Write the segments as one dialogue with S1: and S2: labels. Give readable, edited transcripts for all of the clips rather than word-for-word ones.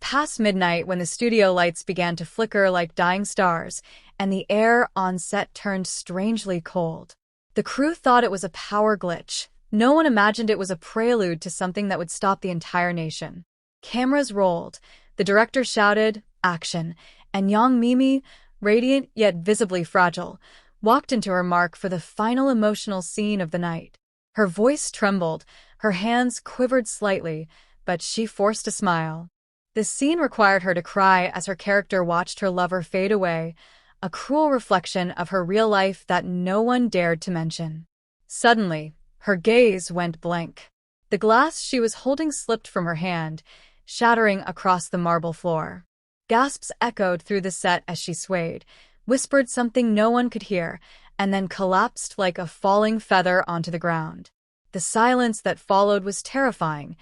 S1: past midnight when the studio lights began to flicker like dying stars, and the air on set turned strangely cold. The crew thought it was a power glitch. No one imagined it was a prelude to something that would stop the entire nation. Cameras rolled. The director shouted, "Action," and Yang Meimei, radiant yet visibly fragile, walked into her mark for the final emotional scene of the night. Her voice trembled, her hands quivered slightly, but she forced a smile. The scene required her to cry as her character watched her lover fade away, a cruel reflection of her real life that no one dared to mention. Suddenly, her gaze went blank. The glass she was holding slipped from her hand, shattering across the marble floor. Gasps echoed through the set as she swayed, whispered something no one could hear, and then collapsed like a falling feather onto the ground. The silence that followed was terrifying,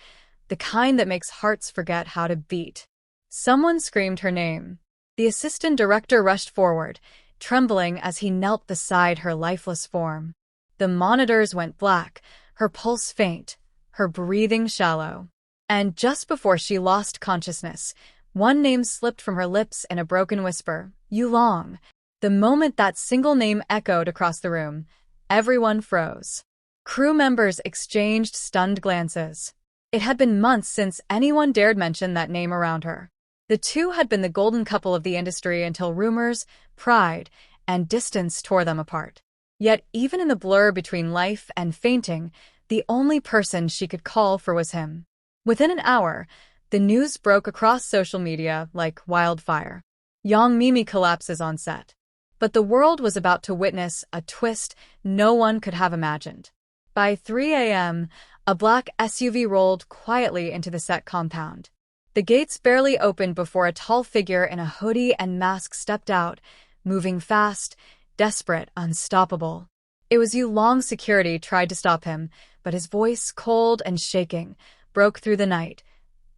S1: the kind that makes hearts forget how to beat. Someone screamed her name. The assistant director rushed forward, trembling as he knelt beside her lifeless form. The monitors went black, her pulse faint, her breathing shallow. And just before she lost consciousness, one name slipped from her lips in a broken whisper, Yulong. The moment that single name echoed across the room, everyone froze. Crew members exchanged stunned glances. It had been months since anyone dared mention that name around her. The two had been the golden couple of the industry until rumors, pride, and distance tore them apart. Yet even in the blur between life and fainting, the only person she could call for was him. Within an hour, the news broke across social media like wildfire. Yang Meimei collapses on set. But the world was about to witness a twist no one could have imagined. By 3 a.m., a black SUV rolled quietly into the set compound. The gates barely opened before a tall figure in a hoodie and mask stepped out, moving fast, desperate, unstoppable. It was Yulong. Security tried to stop him, but his voice, cold and shaking, broke through the night.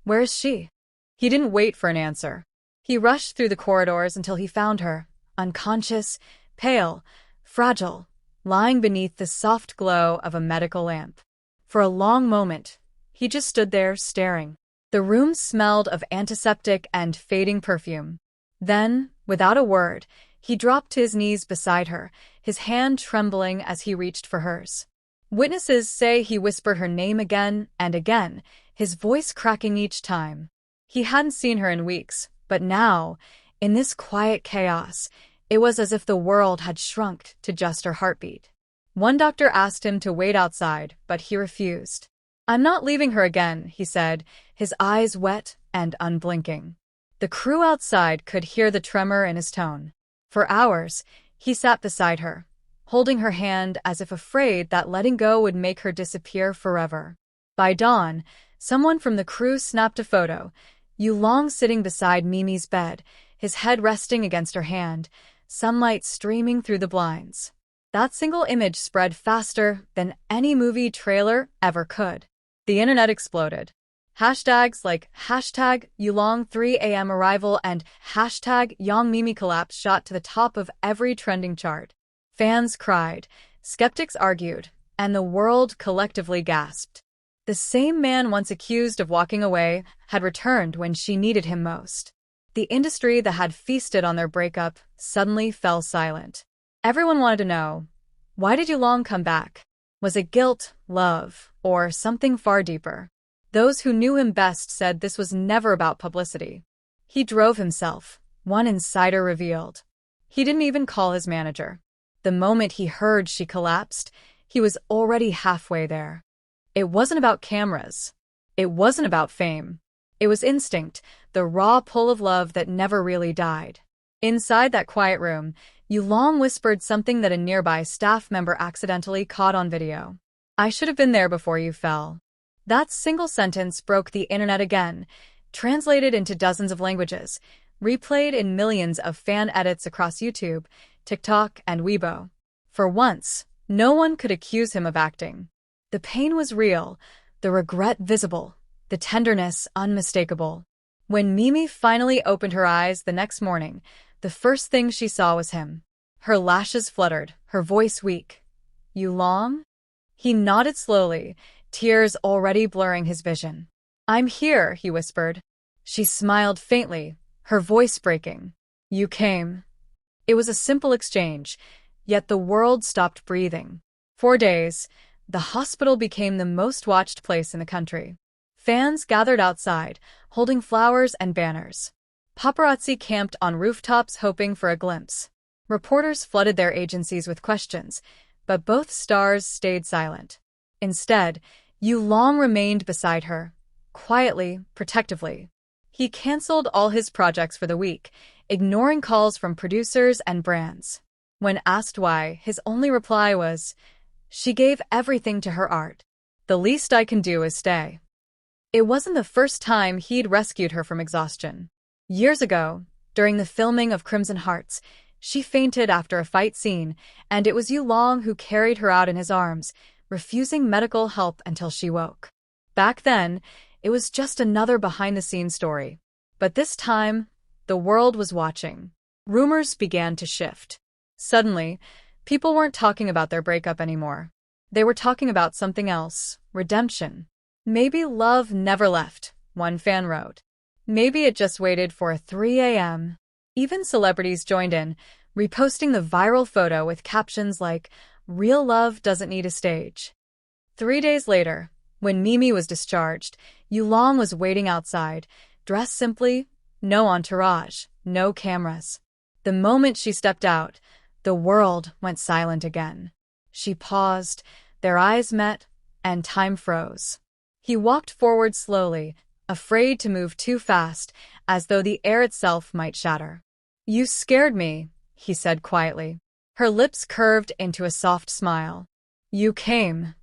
S1: "Where is she?" He didn't wait for an answer. He rushed through the corridors until he found her, unconscious, pale, fragile, lying beneath the soft glow of a medical lamp. For a long moment, he just stood there staring. The room smelled of antiseptic and fading perfume. Then, without a word, he dropped to his knees beside her, his hand trembling as he reached for hers. Witnesses say he whispered her name again and again, his voice cracking each time. He hadn't seen her in weeks, but now, in this quiet chaos, it was as if the world had shrunk to just her heartbeat. One doctor asked him to wait outside, but he refused. "I'm not leaving her again," he said, his eyes wet and unblinking. The crew outside could hear the tremor in his tone. For hours, he sat beside her, holding her hand as if afraid that letting go would make her disappear forever. By dawn, someone from the crew snapped a photo, Yulong sitting beside Meimei's bed, his head resting against her hand, sunlight streaming through the blinds. That single image spread faster than any movie trailer ever could. The internet exploded. Hashtags like #Yulong 3 a.m. arrival and #Yang Meimei collapse shot to the top of every trending chart. Fans cried, skeptics argued, and the world collectively gasped. The same man once accused of walking away had returned when she needed him most. The industry that had feasted on their breakup suddenly fell silent. Everyone wanted to know, why did Yulong come back? Was it guilt, love, or something far deeper? Those who knew him best said this was never about publicity. He drove himself, one insider revealed. He didn't even call his manager. The moment he heard she collapsed, he was already halfway there. It wasn't about cameras. It wasn't about fame. It was instinct, the raw pull of love that never really died. Inside that quiet room, Yulong whispered something that a nearby staff member accidentally caught on video. "I should have been there before you fell." That single sentence broke the internet again, translated into dozens of languages, replayed in millions of fan edits across YouTube, TikTok, and Weibo. For once, no one could accuse him of acting. The pain was real, the regret visible, the tenderness unmistakable. When Meimei finally opened her eyes the next morning, the first thing she saw was him. Her lashes fluttered, her voice weak. "Yulong?" He nodded slowly, tears already blurring his vision. "I'm here," he whispered. She smiled faintly, her voice breaking. You came. It was a simple exchange, yet the world stopped breathing. For days, the hospital became the most watched place in the country. Fans gathered outside, holding flowers and banners. Paparazzi camped on rooftops hoping for a glimpse. Reporters flooded their agencies with questions, but both stars stayed silent. Instead, Yu Long remained beside her, quietly, protectively. He canceled all his projects for the week, ignoring calls from producers and brands. When asked why, his only reply was, "She gave everything to her art. The least I can do is stay." It wasn't the first time he'd rescued her from exhaustion. Years ago, during the filming of Crimson Hearts, she fainted after a fight scene, and it was Yu Long who carried her out in his arms, refusing medical help until she woke. Back then, it was just another behind-the-scenes story. But this time, the world was watching. Rumors began to shift. Suddenly, people weren't talking about their breakup anymore. They were talking about something else, redemption. Maybe love never left, one fan wrote. Maybe it just waited for a 3 a.m. Even celebrities joined in, reposting the viral photo with captions like, "Real love doesn't need a stage." 3 days later, when Meimei was discharged, Yu Long was waiting outside, dressed simply, no entourage, no cameras. The moment she stepped out, the world went silent again. She paused, their eyes met, and time froze. He walked forward slowly, afraid to move too fast, as though the air itself might shatter. "You scared me," he said quietly. Her lips curved into a soft smile. "You came."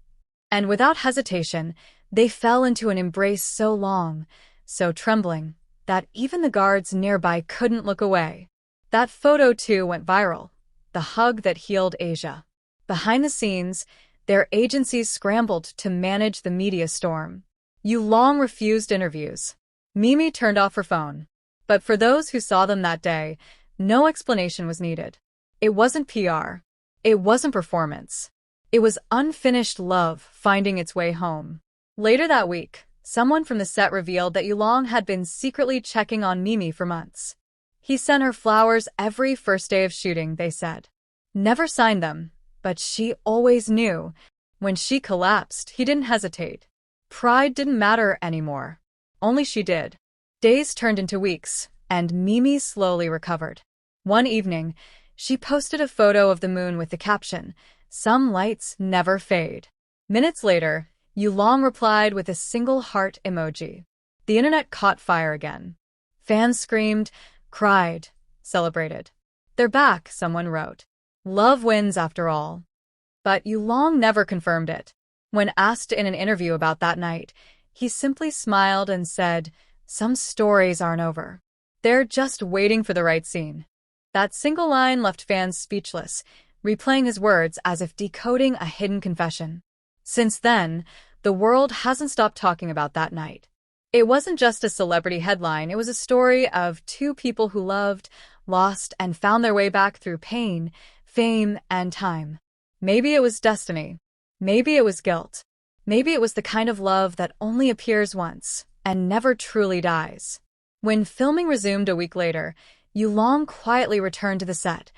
S1: And without hesitation, they fell into an embrace so long, so trembling, that even the guards nearby couldn't look away. That photo too went viral, the hug that healed Asia. Behind the scenes, their agencies scrambled to manage the media storm. Yu Long refused interviews. Meimei turned off her phone. But for those who saw them that day, no explanation was needed. It wasn't PR. It wasn't performance. It was unfinished love finding its way home. Later that week, someone from the set revealed that Yu Long had been secretly checking on Meimei for months. He sent her flowers every first day of shooting, they said. Never signed them, but she always knew. When she collapsed, he didn't hesitate. Pride didn't matter anymore. Only she did. Days turned into weeks, and Meimei slowly recovered. One evening, she posted a photo of the moon with the caption, "Some lights never fade." Minutes later, Yu Long replied with a single heart emoji. The internet caught fire again. Fans screamed, cried, celebrated. "They're back," someone wrote. "Love wins after all." But Yu Long never confirmed it. When asked in an interview about that night, he simply smiled and said, "Some stories aren't over. They're just waiting for the right scene." That single line left fans speechless, replaying his words as if decoding a hidden confession. Since then, the world hasn't stopped talking about that night. It wasn't just a celebrity headline, it was a story of two people who loved, lost, and found their way back through pain, fame, and time. Maybe it was destiny. Maybe it was guilt. Maybe it was the kind of love that only appears once and never truly dies. When filming resumed a week later, Yu Long quietly returned to the set,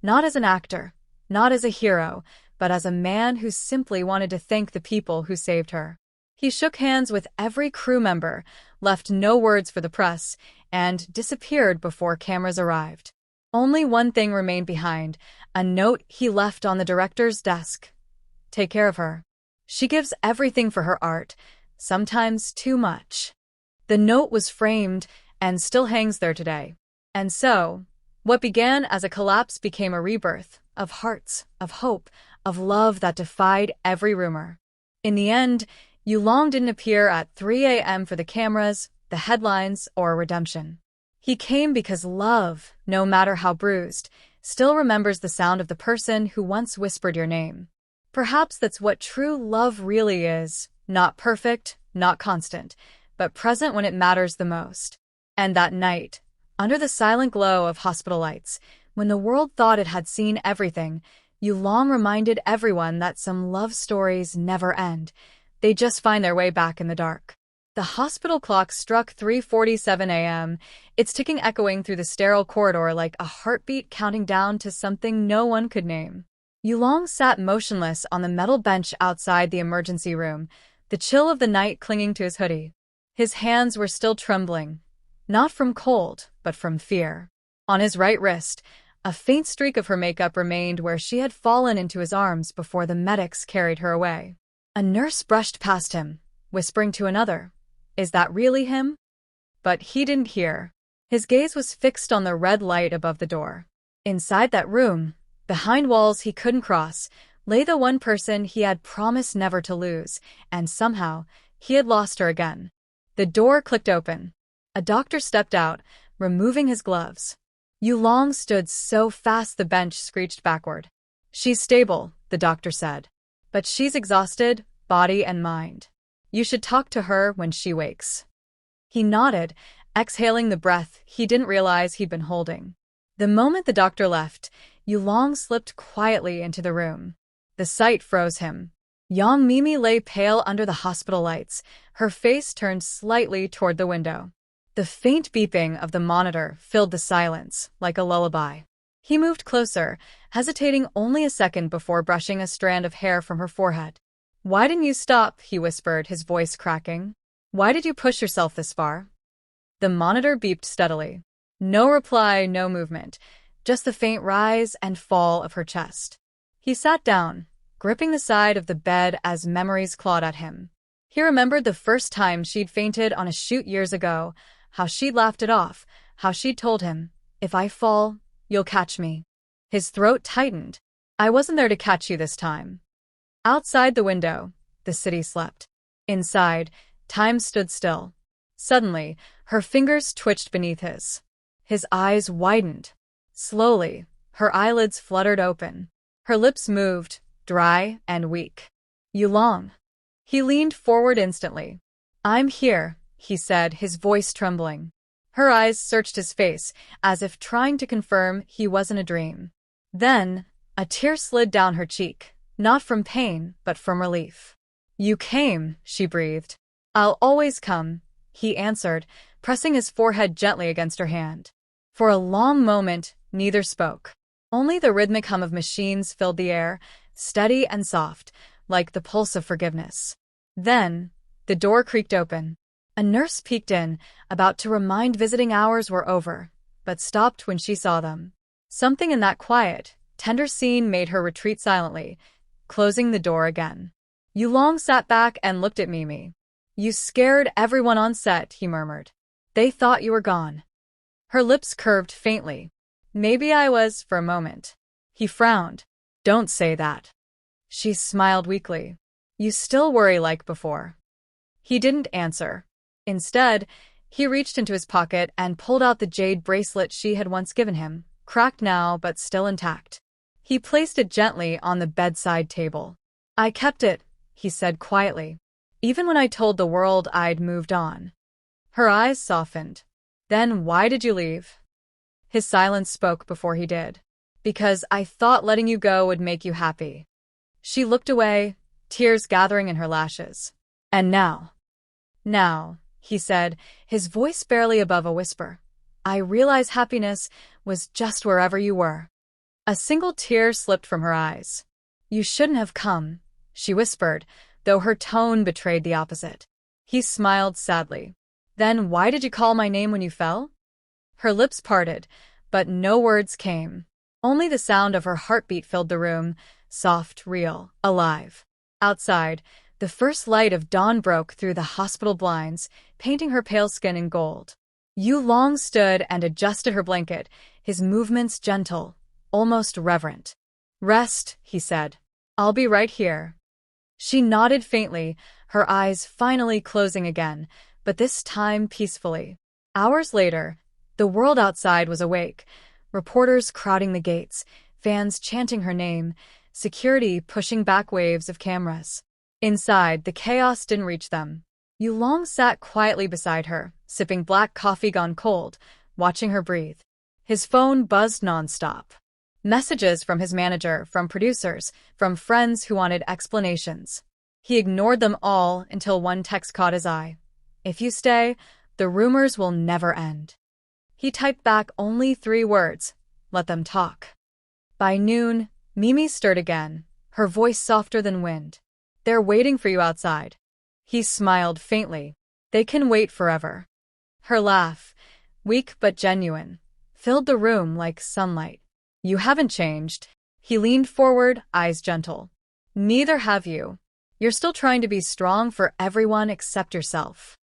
S1: not as an actor, not as a hero, but as a man who simply wanted to thank the people who saved her. He shook hands with every crew member, left no words for the press, and disappeared before cameras arrived. Only one thing remained behind, a note he left on the director's desk. "Take care of her. She gives everything for her art, sometimes too much." The note was framed and still hangs there today. And so, what began as a collapse became a rebirth, of hearts, of hope, of love that defied every rumor. In the end, Yu Long didn't appear at 3 a.m. for the cameras, the headlines, or redemption. He came because love, no matter how bruised, still remembers the sound of the person who once whispered your name. Perhaps that's what true love really is, not perfect, not constant, but present when it matters the most. And that night, under the silent glow of hospital lights, when the world thought it had seen everything, Yu Long reminded everyone that some love stories never end. They just find their way back in the dark. The hospital clock struck 3:47 a.m., its ticking echoing through the sterile corridor like a heartbeat counting down to something no one could name. Yulong sat motionless on the metal bench outside the emergency room, the chill of the night clinging to his hoodie. His hands were still trembling, not from cold, but from fear. On his right wrist, a faint streak of her makeup remained where she had fallen into his arms before the medics carried her away. A nurse brushed past him, whispering to another, "Is that really him?" But he didn't hear. His gaze was fixed on the red light above the door. Inside that room, behind walls he couldn't cross, lay the one person he had promised never to lose, and somehow, he had lost her again. The door clicked open. A doctor stepped out, removing his gloves. Yulong stood so fast the bench screeched backward. "She's stable," the doctor said. "But she's exhausted, body and mind. You should talk to her when she wakes." He nodded, exhaling the breath he didn't realize he'd been holding. The moment the doctor left, Yulong slipped quietly into the room. The sight froze him. Yang Meimei lay pale under the hospital lights, her face turned slightly toward the window. The faint beeping of the monitor filled the silence, like a lullaby. He moved closer, hesitating only a second before brushing a strand of hair from her forehead. "Why didn't you stop?" he whispered, his voice cracking. "Why did you push yourself this far?" The monitor beeped steadily. No reply, no movement, just the faint rise and fall of her chest. He sat down, gripping the side of the bed as memories clawed at him. He remembered the first time she'd fainted on a shoot years ago, how she'd laughed it off, how she'd told him, "If I fall, you'll catch me." His throat tightened. "I wasn't there to catch you this time." Outside the window, the city slept. Inside, time stood still. Suddenly, her fingers twitched beneath his. His eyes widened. Slowly, her eyelids fluttered open. Her lips moved, dry and weak. "Yulong." He leaned forward instantly. "I'm here," he said, his voice trembling. Her eyes searched his face, as if trying to confirm he wasn't a dream. Then, a tear slid down her cheek, not from pain, but from relief. "You came," she breathed. "I'll always come," he answered, pressing his forehead gently against her hand. For a long moment, neither spoke. Only the rhythmic hum of machines filled the air, steady and soft, like the pulse of forgiveness. Then, the door creaked open. A nurse peeked in, about to remind visiting hours were over, but stopped when she saw them. Something in that quiet, tender scene made her retreat silently, closing the door again. Yulong sat back and looked at Meimei. "You scared everyone on set," he murmured. "They thought you were gone." Her lips curved faintly. "Maybe I was for a moment." He frowned. "Don't say that." She smiled weakly. "You still worry like before." He didn't answer. Instead, he reached into his pocket and pulled out the jade bracelet she had once given him, cracked now but still intact. He placed it gently on the bedside table. "I kept it," he said quietly, "even when I told the world I'd moved on." Her eyes softened. "Then why did you leave?" His silence spoke before he did. "Because I thought letting you go would make you happy." She looked away, tears gathering in her lashes. "And now?" "Now," he said, his voice barely above a whisper, "I realize happiness was just wherever you were." A single tear slipped from her eyes. "You shouldn't have come," she whispered, though her tone betrayed the opposite. He smiled sadly. "Then why did you call my name when you fell?" Her lips parted, but no words came. Only the sound of her heartbeat filled the room, soft, real, alive. Outside, the first light of dawn broke through the hospital blinds, painting her pale skin in gold. Yulong stood and adjusted her blanket, his movements gentle, almost reverent. "Rest," he said. "I'll be right here." She nodded faintly, her eyes finally closing again, but this time peacefully. Hours later, the world outside was awake, reporters crowding the gates, fans chanting her name, security pushing back waves of cameras. Inside, the chaos didn't reach them. Yulong sat quietly beside her, sipping black coffee gone cold, watching her breathe. His phone buzzed nonstop. Messages from his manager, from producers, from friends who wanted explanations. He ignored them all until one text caught his eye. If you stay, the rumors will never end. He typed back only 3 words. Let them talk. By noon, Meimei stirred again, her voice softer than wind. They're waiting for you outside. He smiled faintly. They can wait forever. Her laugh, weak but genuine, filled the room like sunlight. You haven't changed. He leaned forward, eyes gentle. Neither have you. You're still trying to be strong for everyone except yourself.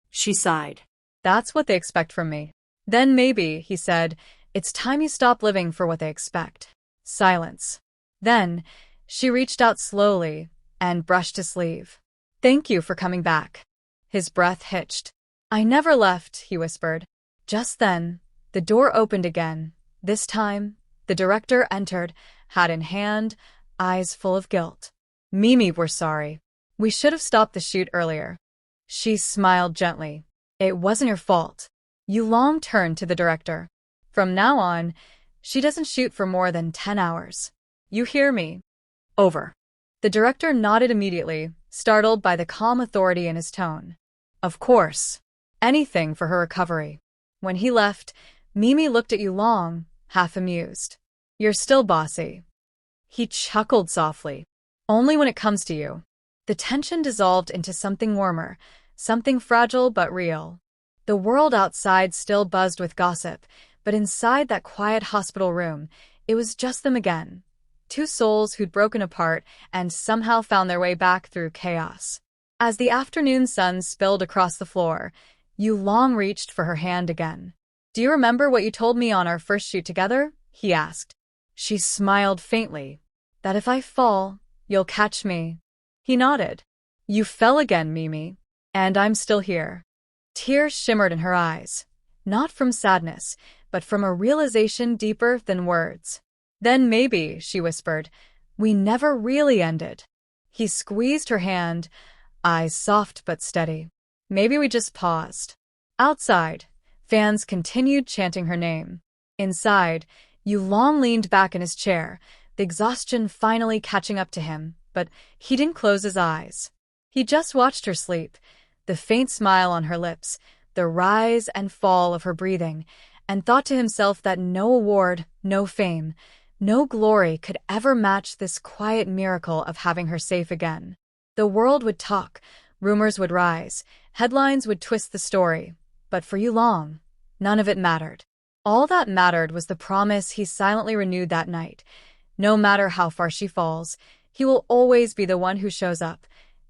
S2: She sighed.
S1: That's what they expect from me. Then maybe, he said, it's time you stop living for what they expect. Silence. Then, she reached out slowly and brushed his sleeve. Thank you for coming back. His breath hitched. I never left, he whispered. Just then, the door opened again. This time, the director entered, hat in hand, eyes full of guilt. Meimei, we're sorry. We should have stopped the shoot earlier. She smiled gently. It wasn't your fault. Yu Long turned to the director. From now on, she doesn't shoot for more than 10 hours. You hear me? Over. The director nodded immediately, startled by the calm authority in his tone. Of course. Anything for her recovery. When he left, Meimei looked at Yu Long, half amused. You're still bossy. He chuckled softly. Only when it comes to you. The tension dissolved into something warmer, something fragile but real. The world outside still buzzed with gossip, but inside that quiet hospital room, it was just them again. 2 souls who'd broken apart and somehow found their way back through chaos. As the afternoon sun spilled across the floor, Yu Long reached for her hand again. Do you remember what you told me on our first shoot together? He asked. She smiled faintly. That if I fall, you'll catch me. He nodded. You fell again, Meimei. And I'm still here. Tears shimmered in her eyes. Not from sadness, but from a realization deeper than words. Then maybe, she whispered, we never really ended. He squeezed her hand, eyes soft but steady. Maybe we just paused. Outside, fans continued chanting her name. Inside, Yu Long leaned back in his chair, the exhaustion finally catching up to him, but he didn't close his eyes. He just watched her sleep, the faint smile on her lips, the rise and fall of her breathing, and thought to himself that no award, no fame, no glory could ever match this quiet miracle of having her safe again. The world would talk, rumors would rise, headlines would twist the story, but for Yu Long, none of it mattered. All that mattered was the promise he silently renewed that night. No matter how far she falls, he will always be the one who shows up,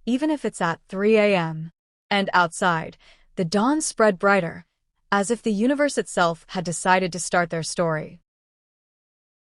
S1: even if it's at 3 a.m. And outside, the dawn spread brighter, as if the universe itself had decided to start their story.